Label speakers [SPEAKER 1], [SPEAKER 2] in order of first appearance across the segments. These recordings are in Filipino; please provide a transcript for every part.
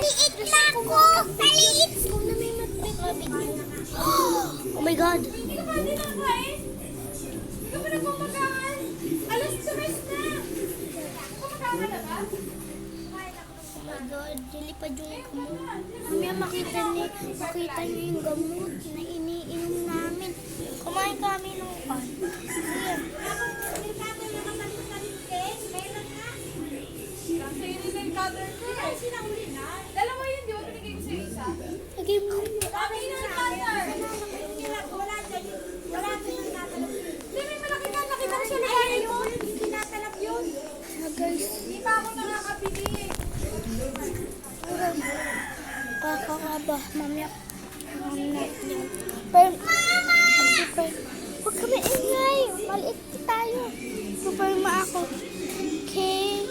[SPEAKER 1] Maliit na ako! Maliit! Kung na may mabigyan. Oh my God!
[SPEAKER 2] Hindi ka pa din nakakain? Hindi ka pa nagpapakain? Alas 3 na! Kumakain na ba?
[SPEAKER 1] Oh my God, nilipad yung gamot. Mamaya makita niyo yung gamot na iniinom namin. Kumain kami ng pan. Sige.
[SPEAKER 2] Kasi yun na yung cutter ko. Dalawa yun, di ba pinigay ko sa isa?
[SPEAKER 1] Lagay mo.
[SPEAKER 2] Kami na yung cutter! Hindi, may malaki na. Nakita ko sa lugarin mo. Tinatalap yun.
[SPEAKER 1] Guys,
[SPEAKER 2] Hindi pa ako nakakabili.
[SPEAKER 1] kakakaba. Mamaya. Pero, huwag kami ingay. Maliit tayo. Superma ako. Okay.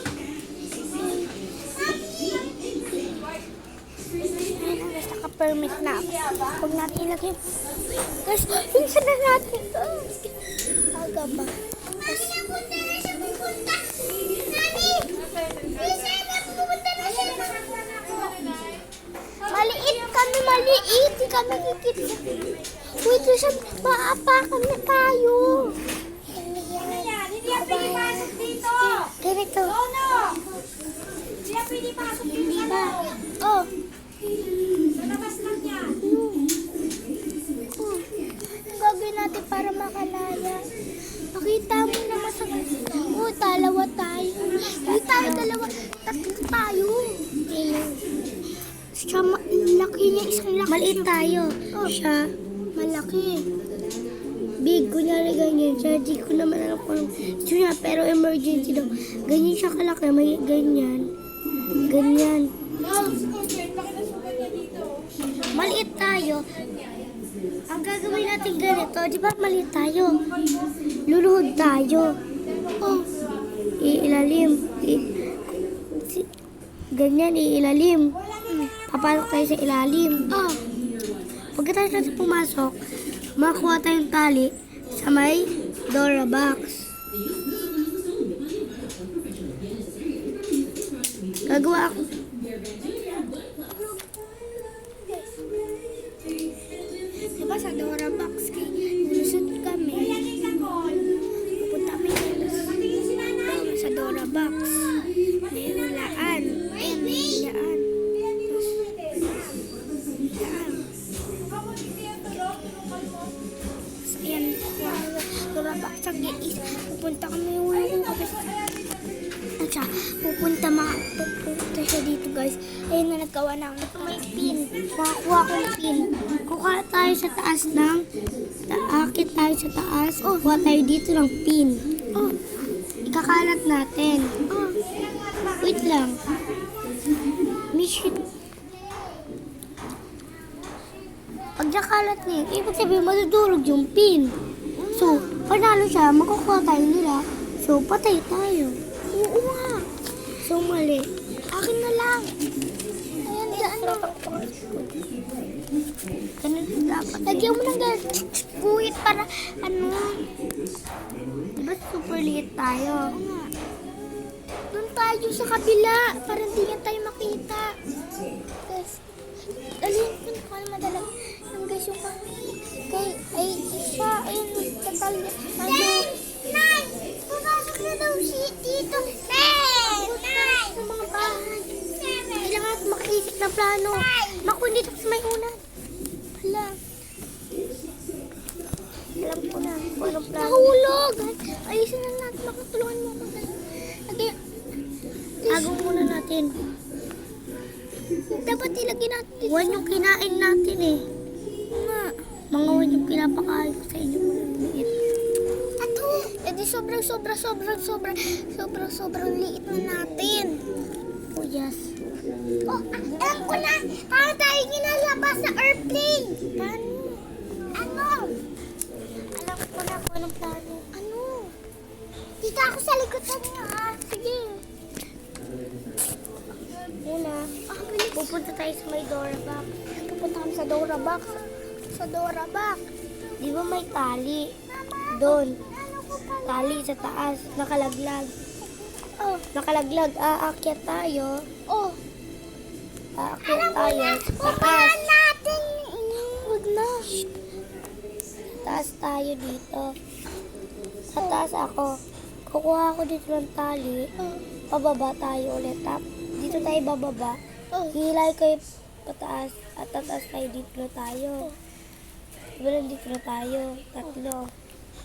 [SPEAKER 1] Ayun, guys, naka-permit na ako. Huwag natin ilagay. Guys, pinsan na natin. Aga ba? Maliit kami, maliit. Di kami kikita. Wait, Rizal, maapakan na tayo.
[SPEAKER 2] Hindi yan pinipasok dito!
[SPEAKER 1] Ganito.
[SPEAKER 2] Tono! Hindi yan pinipasok dito!
[SPEAKER 1] Hindi ba? Oh.
[SPEAKER 2] Sa labas lang yan!
[SPEAKER 1] Ang gagawin natin para makalaya? Makita mo naman sa... Oh, dalawa tayo. Hindi tayo dalawa. Tatlo tayo. Siya, laki niya. Isang laki. Maliit tayo. Oh. Siya, malaki. Big, kunyari ganyan siya. Di ko naman alam kung siya, pero emergency daw. Ganyan siya kalaki. May ganyan. Ganyan. Maliit tayo. Ang gagawin natin ganito, di ba maliit tayo? Luluhod tayo. Oh, iilalim. Ganyan, iilalim. Papasok tayo sa ilalim. Oh. Pagkatapos natin pumasok, makuha tayong tali sa may Dora box. Gagawa ako. Diba sa Dora box, lusot kami. Pupunta kami sa Dora box. May ulaan. Ayan, may ulaan. Ayan, Dora box. Pupunta kami yung at siya, pupunta siya dito, guys. Ayun na, nagkawa na ako. May pin. Nakakuha ko ng pin. Kukuha tayo sa taas ng aakit tayo sa taas. Oh, kuha tayo dito ng pin. Oh, ikakalat natin. Oh, wait lang. Mission. Pag nakalat niya, ibig sabihin madudurog yung pin. So, panalo siya, makukuha tayo nila. So, patay tayo. Oo nga. So, mali. Akin na lang. Ayan, ano. Ganun dapat. Lagyan mo ng guhit para, ano. Diba super liit tayo? Doon tayo sa kabila. Para hindi nga tayo makita. Guys, dalhin ko na kung madala. Ang guys, yung kay, ay, siya, ayun, tatalya. Nay! Pumasok na daw siya dito. Nay! Sa mga bahay. Kailangan natin makaisip ng plano. Naku, dito sa may unan. Hala. Alam ko na kung anong plano. Nahulog! Ayusin na natin. Makatulungan mo ako. Agaw muna natin. Dapat ilagay natin. Wan yung kinain natin eh. Nga. Mga wan yung pinapakain ko sa inyo. Ato! E di sobrang liit na natin. Oh yes. Oh, alam ko na! Paano tayo ginalabas sa airplane? Paano? Ano? Alam ko na kung anong plano. Ano? Dito ako sa likotan niyo ha. Sige. Una, pupunta tayo sa may Dora box. Pupunta kami sa Dora box. Sa Dora box. Di ba may tali? Doon. Tali sa taas. Nakalaglag. Oh, nakalaglag. Aakyat tayo. Oh. Aakyat tayo. Sa taas. Natin. Huwag na. Taas tayo dito. Sa taas ako. Kukuha ako dito ng tali. Pababa tayo ulit. Dito tayo bababa. Hilay ko yung pataas. At tataas tayo dito na tayo. Diba nandito na tayo? Tatlo.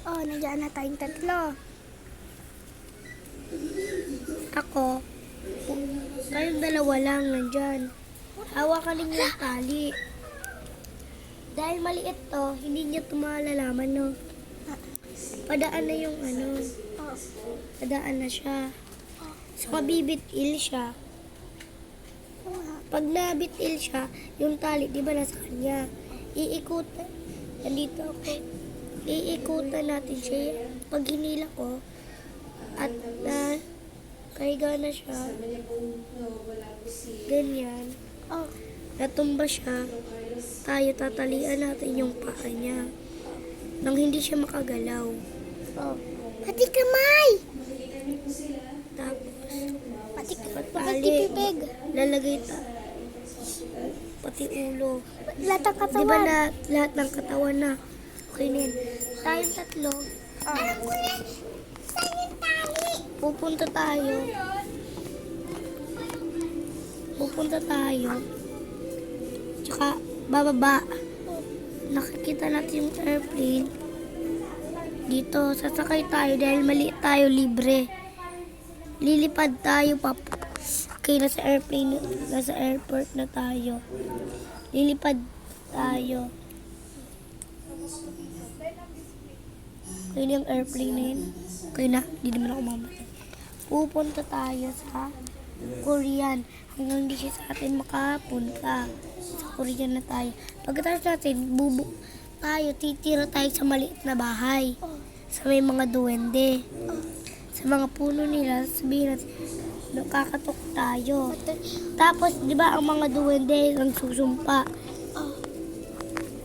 [SPEAKER 1] Nandiyan na tayong tatlo. Ako. Kayong dalawa lang nandyan. Hawakan ninyo yung tali. Dahil maliit to, hindi niya ito malalaman, no? Padaan na yung ano. Padaan na siya. So, mabibitil siya. Pag nabitil siya, yung tali, di ba nasa kanya? Iikutan. Nandito ako. Iikutan natin siya. Pag hinila ko, at kahiga na siya. Ganyan. Natumba siya. Tayo tatalian natin yung paa niya. Nang hindi siya makagalaw. Pati kamay! Tapos, pati pipig. Lalagay pati ulo. Lahat ng katawan. Diba lahat ng katawan na? Okay na yun. Tayong tatlo. Alam ko na. Saan yung tali? Pupunta tayo. Tsaka bababa. Nakikita natin yung airplane. Dito, sasakay tayo dahil maliit tayo, libre. Lilipad tayo Okay, nasa airport na tayo. Lilipad tayo. Okay na yung airplane na yun. Okay na, hindi naman ako mamatay. Pupunta tayo sa Korean. Hanggang hindi siya sa atin makapunta. Sa Korean na tayo. Pagkatapos natin, titira tayo sa maliit na bahay. Sa may mga duwende. Sa mga puno nila, sabihin natin, nakakatok tayo. Tapos, di ba ang mga duwende ang susumpa?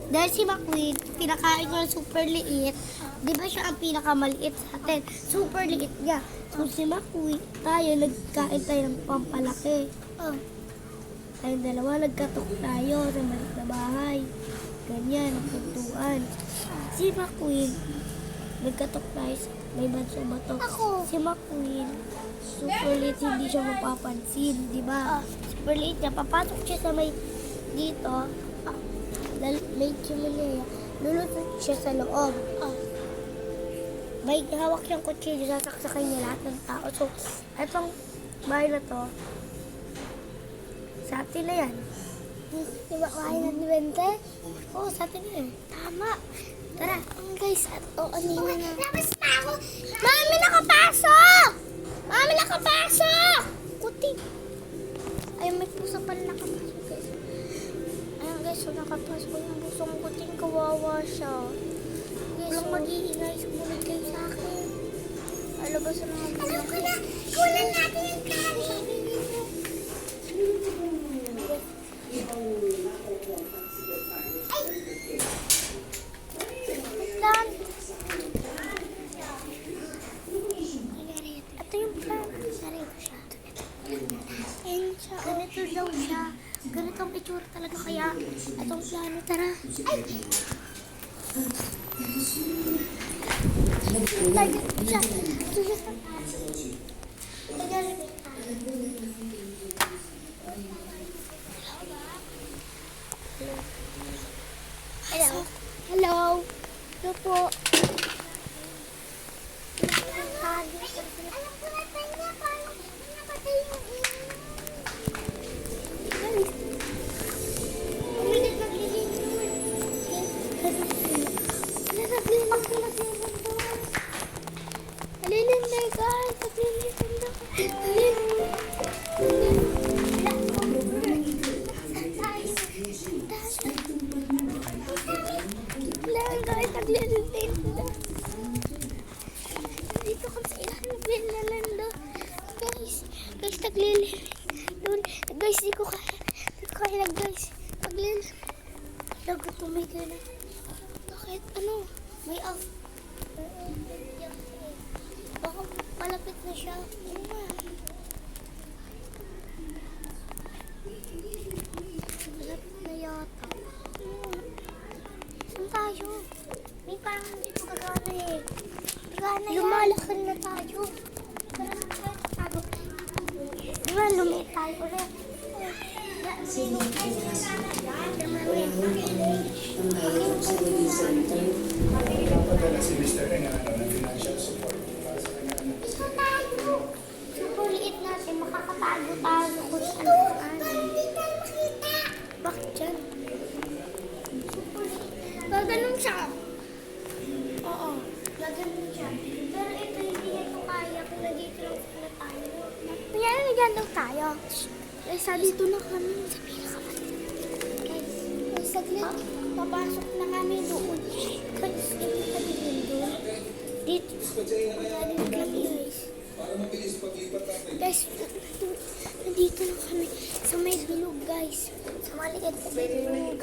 [SPEAKER 1] Dahil si McQueen, pinakain ko ng super liit, di ba siya ang pinakamaliit sa atin? Super liit niya. So si McQueen, nagkain tayo ng pampalaki. Tayong dalawa, nagkatok tayo sa maliit na bahay. Ganyan, pintuan. Si McQueen, nagkatok tayo sa may bato. Si McQueen, super liit, hindi siya mapapansin, di ba? Super liit niya, papasok siya sa may dito, may chimenea, lulusot siya sa loob. May hawak siyang kutsilyo, sasaksakin niya lahat ng tao. So, itong bahay na to, sa atin na yan. Di ba bahay na duwende? Oo, sa atin na yan. Tama. Tara, guys, ano na. Labas na ako. Mami, nakapasok! Mami, nakapasok! Kuting. Ayun, may pusa pala nakapasok, guys. Ayun, guys, so nakapasok yung pusong kuting. Kawawa siya. Walang mag-iingay. Sumunod kayo sa akin. Alabas na naman. Alam ko na. Kulan natin yung kanin. Ay! Plan. Ito yung plan. Narito siya. Ayan siya. Ganito daw siya. Ganito ang itsura talaga kaya. Itong plano. Tara. Ay! Lagi siya. Hello. Hello. Hello po. Alam ko na kanya parang napatay yung Alilinday guys, naglililinday sila. Dito kami sa ilalim ng Finlanda. Guys, naglililinday. Guys, di ko kaya na guys. Naglililinday. Lago tumigil na. Bakit? Ano? May off. Baka malapit na siya. Ano nga? tayo. May parang hindi ko gagana eh. Gagana yan. Lumalakad na tayo. Tara na tayo. Diba, lumiit tayo ulit.
[SPEAKER 3] Napadala si Mr. Engano ng financial support para sa kanya anak.
[SPEAKER 1] Ito tayo. Super liit natin. Makakatago tayo kung saan. Hindi tayo makita. Bakit dyan? Super liit. Gaganon siya. Oo. Gaganon siya. Pero ito hindi ito kaya kung nandito lang sila tayo. Kunyari nandiyan daw tayo. Guys, dito na kami. Sa pinakamatid. Guys, saglit. Papasok na kami doon. Guys, hindi pa din doon. Dito. Kunyari naglabi guys. Guys, nandito na kami sa may bilog guys. Sa maliit na bilog.